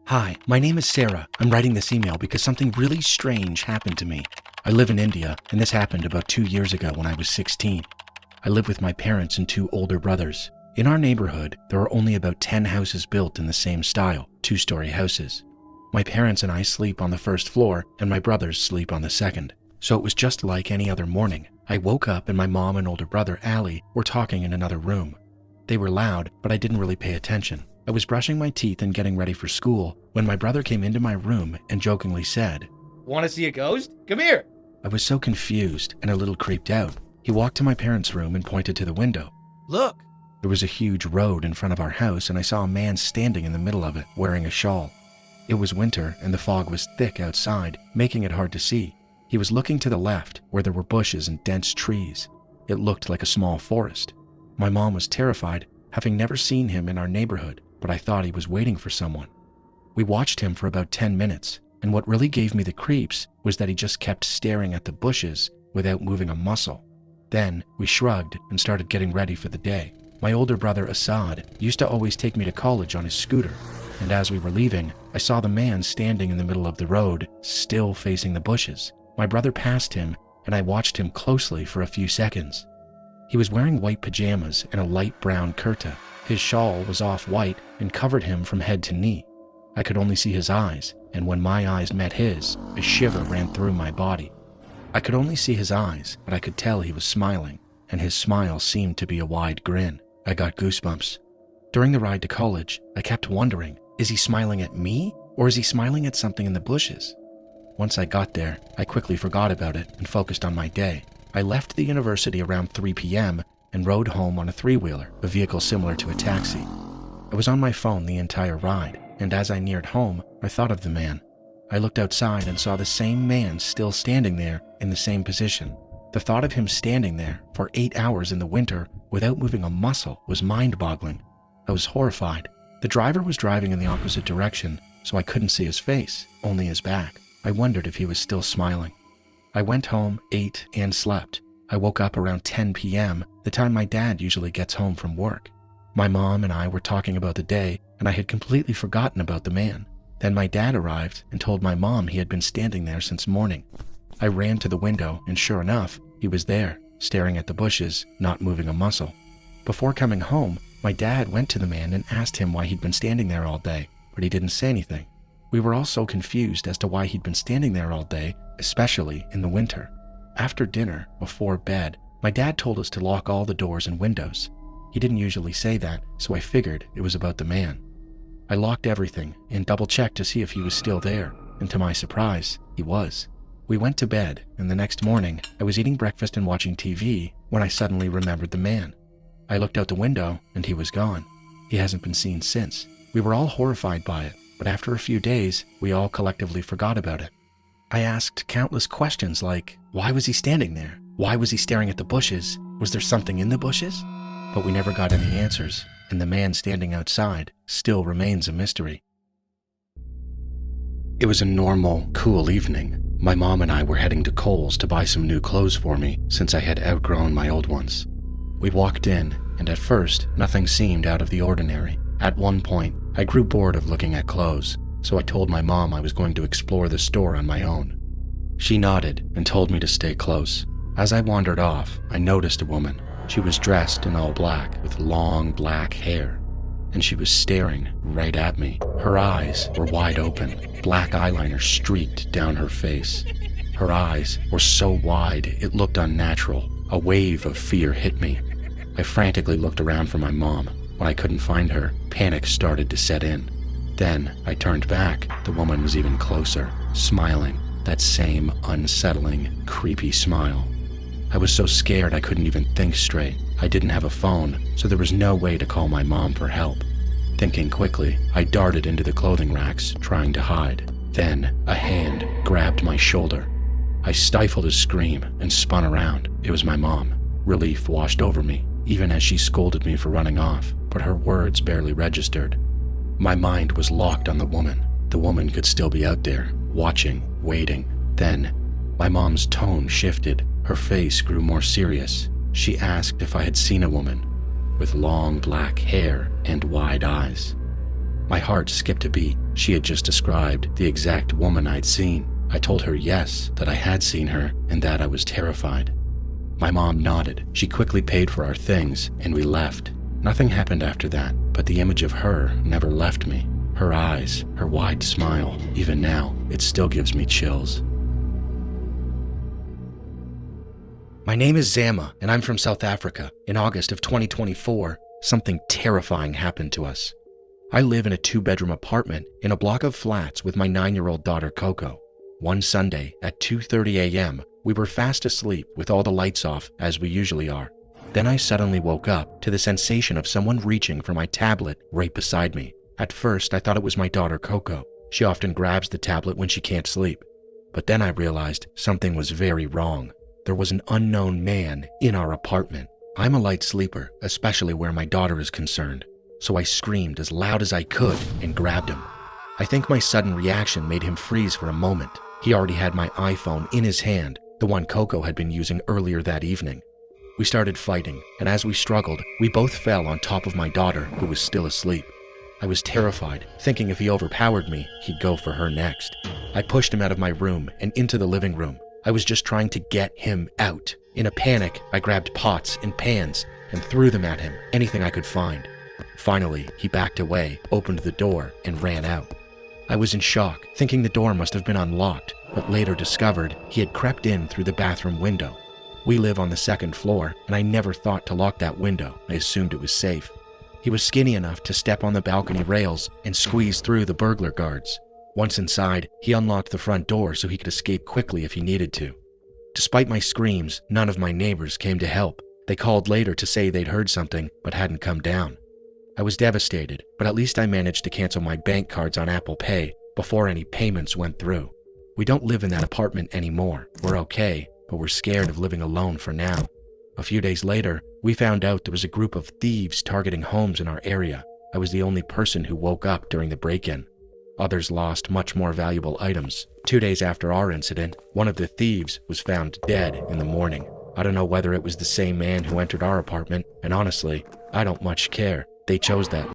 Hi, my name is Sarah. I'm writing this email because something really strange happened to me. I live in India, and this happened about 2 years ago when I was 16. I live with my parents and 2 older brothers. In our neighborhood, there are only about 10 houses built in the same style, 2-story houses. My parents and I sleep on the first floor, and my brothers sleep on the second. So it was just like any other morning. I woke up and my mom and older brother, Allie, were talking in another room. They were loud, but I didn't really pay attention. I was brushing my teeth and getting ready for school when my brother came into my room and jokingly said, "Want to see a ghost? Come here." I was so confused and a little creeped out. He walked to my parents' room and pointed to the window. "Look." There was a huge road in front of our house and I saw a man standing in the middle of it wearing a shawl. It was winter and the fog was thick outside, making it hard to see. He was looking to the left where there were bushes and dense trees. It looked like a small forest. My mom was terrified, having never seen him in our neighborhood, but I thought he was waiting for someone. We watched him for about 10 minutes, and what really gave me the creeps was that he just kept staring at the bushes without moving a muscle. Then we shrugged and started getting ready for the day. My older brother Assad used to always take me to college on his scooter, and as we were leaving, I saw the man standing in the middle of the road, still facing the bushes. My brother passed him, and I watched him closely for a few seconds. He was wearing white pajamas and a light brown kurta. His shawl was off-white and covered him from head to knee. I could only see his eyes, and when my eyes met his, a shiver ran through my body. I could only see his eyes, but I could tell he was smiling, and his smile seemed to be a wide grin. I got goosebumps. During the ride to college, I kept wondering, is he smiling at me, or is he smiling at something in the bushes? Once I got there, I quickly forgot about it and focused on my day. I left the university around 3 p.m. and rode home on a 3-wheeler, a vehicle similar to a taxi. I was on my phone the entire ride, and as I neared home, I thought of the man. I looked outside and saw the same man still standing there in the same position. The thought of him standing there for 8 hours in the winter without moving a muscle was mind-boggling. I was horrified. The driver was driving in the opposite direction, so I couldn't see his face, only his back. I wondered if he was still smiling. I went home, ate, and slept. I woke up around 10 p.m., the time my dad usually gets home from work. My mom and I were talking about the day, and I had completely forgotten about the man. Then my dad arrived and told my mom he had been standing there since morning. I ran to the window, and sure enough, he was there, staring at the bushes, not moving a muscle. Before coming home, my dad went to the man and asked him why he'd been standing there all day, but he didn't say anything. We were all so confused as to why he'd been standing there all day, especially in the winter. After dinner, before bed, my dad told us to lock all the doors and windows. He didn't usually say that, so I figured it was about the man. I locked everything and double-checked to see if he was still there, and to my surprise, he was. We went to bed, and the next morning, I was eating breakfast and watching TV when I suddenly remembered the man. I looked out the window, and he was gone. He hasn't been seen since. We were all horrified by it, but after a few days, we all collectively forgot about it. I asked countless questions like, why was he standing there? Why was he staring at the bushes? Was there something in the bushes? But we never got any answers, and the man standing outside still remains a mystery. It was a normal, cool evening. My mom and I were heading to Kohl's to buy some new clothes for me since I had outgrown my old ones. We walked in, and at first, nothing seemed out of the ordinary. At one point, I grew bored of looking at clothes, so I told my mom I was going to explore the store on my own. She nodded and told me to stay close. As I wandered off, I noticed a woman. She was dressed in all black with long black hair, and she was staring right at me. Her eyes were wide open. Black eyeliner streaked down her face. Her eyes were so wide it looked unnatural. A wave of fear hit me. I frantically looked around for my mom. When I couldn't find her, panic started to set in. Then I turned back. The woman was even closer, smiling, that same unsettling, creepy smile. I was so scared I couldn't even think straight. I didn't have a phone, so there was no way to call my mom for help. Thinking quickly, I darted into the clothing racks, trying to hide. Then a hand grabbed my shoulder. I stifled a scream and spun around. It was my mom. Relief washed over me, even as she scolded me for running off, but her words barely registered. My mind was locked on the woman. The woman could still be out there, watching, waiting. Then, my mom's tone shifted. Her face grew more serious. She asked if I had seen a woman with long black hair and wide eyes. My heart skipped a beat. She had just described the exact woman I'd seen. I told her yes, that I had seen her, and that I was terrified. My mom nodded. She quickly paid for our things, and we left. Nothing happened after that, but the image of her never left me. Her eyes, her wide smile, even now, it still gives me chills. My name is Zama, and I'm from South Africa. In August of 2024, something terrifying happened to us. I live in a 2-bedroom apartment in a block of flats with my 9-year-old daughter Coco. One Sunday at 2:30 a.m., we were fast asleep with all the lights off, as we usually are. Then I suddenly woke up to the sensation of someone reaching for my tablet right beside me. At first, I thought it was my daughter Coco. She often grabs the tablet when she can't sleep. But then I realized something was very wrong. There was an unknown man in our apartment. I'm a light sleeper, especially where my daughter is concerned. So I screamed as loud as I could and grabbed him. I think my sudden reaction made him freeze for a moment. He already had my iPhone in his hand, the one Coco had been using earlier that evening. We started fighting, and as we struggled, we both fell on top of my daughter, who was still asleep. I was terrified, thinking if he overpowered me, he'd go for her next. I pushed him out of my room and into the living room. I was just trying to get him out. In a panic, I grabbed pots and pans and threw them at him, anything I could find. Finally, he backed away, opened the door, and ran out. I was in shock, thinking the door must have been unlocked, but later discovered he had crept in through the bathroom window. We live on the 2nd floor, and I never thought to lock that window. I assumed it was safe. He was skinny enough to step on the balcony rails and squeeze through the burglar guards. Once inside, he unlocked the front door so he could escape quickly if he needed to. Despite my screams, none of my neighbors came to help. They called later to say they'd heard something, but hadn't come down. I was devastated, but at least I managed to cancel my bank cards on Apple Pay before any payments went through. We don't live in that apartment anymore. We're okay, but we're scared of living alone for now. A few days later, we found out there was a group of thieves targeting homes in our area. I was the only person who woke up during the break-in. Others lost much more valuable items. 2 days after our incident, one of the thieves was found dead in the morning. I don't know whether it was the same man who entered our apartment, and honestly, I don't much care. They chose that